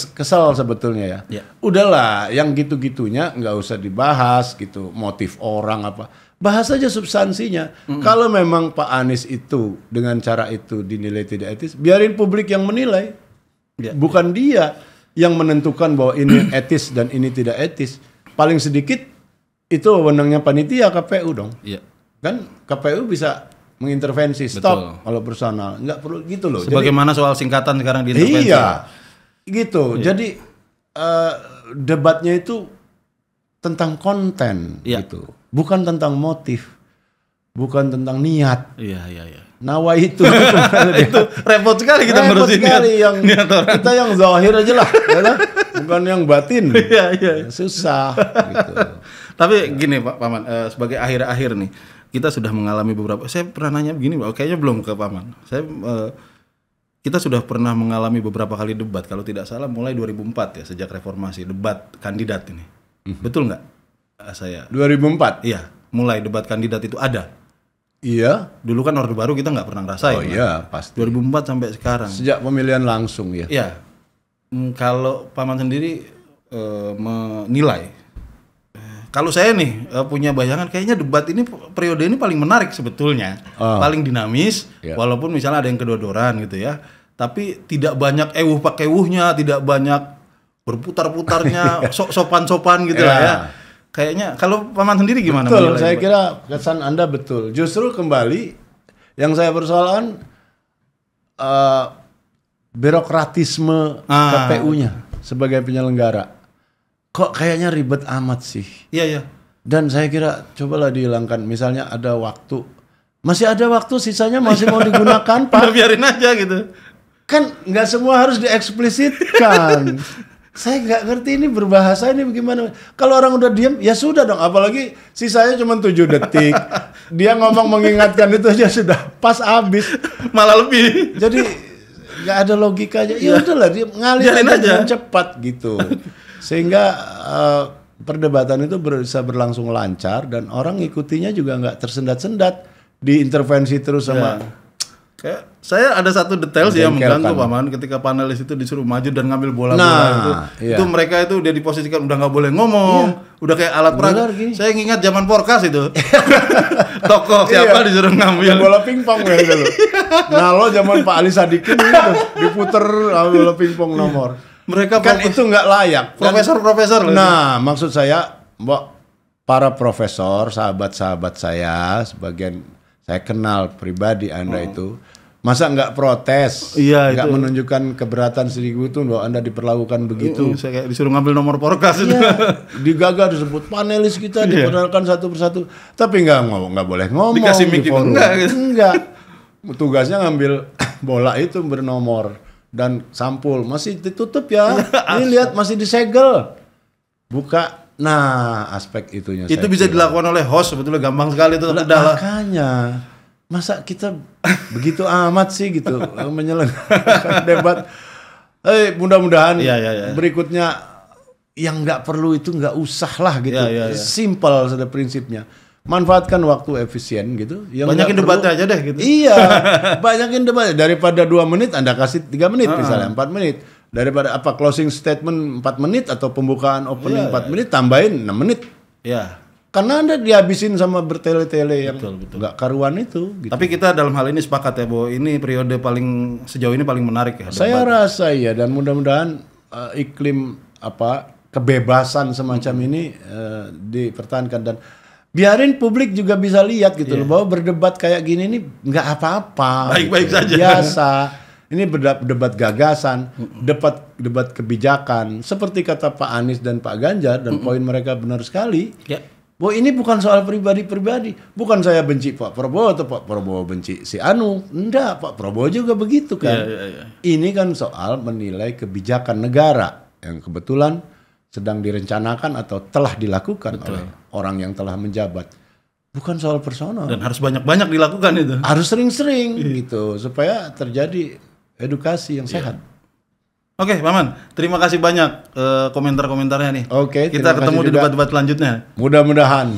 kesal sebetulnya ya. Iya. Udahlah yang gitu-gitunya nggak usah dibahas gitu motif orang apa. Bahas saja substansinya. Kalau memang Pak Anies itu dengan cara itu dinilai tidak etis, biarin publik yang menilai. Iya. Bukan dia yang menentukan bahwa ini etis dan ini tidak etis. Paling sedikit itu wewenangnya panitia KPU dong. Iya. Kan KPU bisa mengintervensi stop Betul. kalau personal. Nggak perlu gitu loh. Sebagaimana soal singkatan sekarang Jadi, diintervensi. iya. Gitu. Jadi debatnya itu tentang konten Iya. gitu. Bukan tentang motif. Bukan tentang niat. Iya, iya, iya. Nawa itu. Itu repot sekali kita Repot ngurusin sekali yang niat orang. kita yang zahir aja lah, ya kan? Bukan yang batin. Iya, iya. Susah gitu. Tapi gini Pak Paman, sebagai akhir-akhir nih, kita sudah mengalami beberapa. Saya pernah nanya begini, Pak, kayaknya belum ke Paman. Kita sudah pernah mengalami beberapa kali debat, kalau tidak salah mulai 2004 ya, sejak reformasi debat kandidat ini. Betul nggak? Saya. 2004. Iya, mulai debat kandidat itu ada. Iya. Dulu kan Orde Baru kita nggak pernah ngerasain. Oh kan? iya, pasti. 2004 sampai sekarang. Sejak pemilihan langsung ya. Iya. Kalau Paman sendiri menilai, kalau saya nih punya bayangan, kayaknya debat ini periode ini paling menarik sebetulnya, paling dinamis, Iya. walaupun misalnya ada yang kedodoran gitu ya, tapi tidak banyak pak ewuhnya, tidak banyak berputar-putarnya, sopan-sopan gitu lah ya. Kayaknya kalau Paman sendiri gimana? Betul, menilai saya debat? kira kesan Anda betul. Justru kembali yang saya persoalan birokratisme KPU-nya sebagai penyelenggara. Kok kayaknya ribet amat sih. Iya, iya. Dan saya kira cobalah dihilangkan. Misalnya ada waktu, masih ada waktu, sisanya masih mau digunakan, Pak. Udah biarin aja gitu. Kan nggak semua harus dieksplisitkan. Saya nggak ngerti ini berbahasa ini bagaimana. Kalau orang udah diem, ya sudah dong. Apalagi sisanya cuma 7 detik. Dia ngomong mengingatkan itu aja sudah pas habis. Malah lebih. Jadi nggak ada logikanya. Ya udahlah, dia ngalir aja dengan cepat gitu. Sehingga perdebatan itu bisa berlangsung lancar dan orang ngikutinya juga nggak tersendat-sendat, diintervensi terus sama. Kayak saya ada satu detail sih yang mengganggu Paman ketika panelis itu disuruh maju dan ngambil bola-bola itu mereka itu udah diposisikan udah nggak boleh ngomong, udah kayak alat perang. Saya ingat zaman Porkas itu tokoh siapa disuruh ngambil bola pingpong ya dulu. Nah lo zaman Pak Ali Sadikin itu diputer bola pingpong nomor. Mereka kan itu nggak layak. Profesor. Nah maksud saya, para profesor, sahabat-sahabat saya, sebagian saya kenal pribadi Anda itu. Masa nggak protes, nggak menunjukkan keberatan sedikit itu bahwa Anda diperlakukan begitu. Saya kayak disuruh ngambil nomor Porkas itu. Digagal disebut panelis kita diperkenalkan satu persatu, tapi nggak boleh ngomong. Dikasih mic juga enggak. Tugasnya ngambil bola itu bernomor dan sampul masih ditutup ya. Ini lihat masih disegel. Buka. Nah, aspek itunya. Itu bisa dilakukan oleh host, sebetulnya gampang sekali itu. Makanya. Masa kita begitu amat sih gitu menyelenggarakan debat. Mudah-mudahan berikutnya yang nggak perlu itu nggak usah lah gitu. Simple sudah prinsipnya. Manfaatkan waktu efisien gitu. Banyakin debatnya aja deh gitu. Iya, banyakin debat daripada 2 menit Anda kasih 3 menit misalnya 4 menit. Daripada closing statement 4 menit atau pembukaan opening 4 menit tambahin 6 menit. Iya. Karena Anda dihabisin sama bertele-tele yang nggak karuan itu. Gitu. Tapi kita dalam hal ini sepakat ya bahwa ini periode sejauh ini paling menarik ya. Saya rasa ya, dan mudah-mudahan iklim kebebasan semacam ini dipertahankan dan biarin publik juga bisa lihat gitu loh bahwa berdebat kayak gini ini nggak apa-apa. Baik-baik saja. Biasa. Ini debat gagasan, debat kebijakan. Seperti kata Pak Anies dan Pak Ganjar dan poin mereka benar sekali. Ya. Bahwa ini bukan soal pribadi-pribadi. Bukan saya benci Pak Prabowo atau Pak Prabowo benci si Anu. Enggak, Pak Prabowo juga begitu kan. Ini kan soal menilai kebijakan negara yang kebetulan sedang direncanakan atau telah dilakukan oleh orang yang telah menjabat. Bukan soal personal. Dan harus banyak-banyak dilakukan itu. Harus sering-sering gitu supaya terjadi edukasi yang sehat. Oke, Paman, terima kasih banyak komentar-komentarnya nih. Oke, kita ketemu di debat-debat selanjutnya. Mudah-mudahan.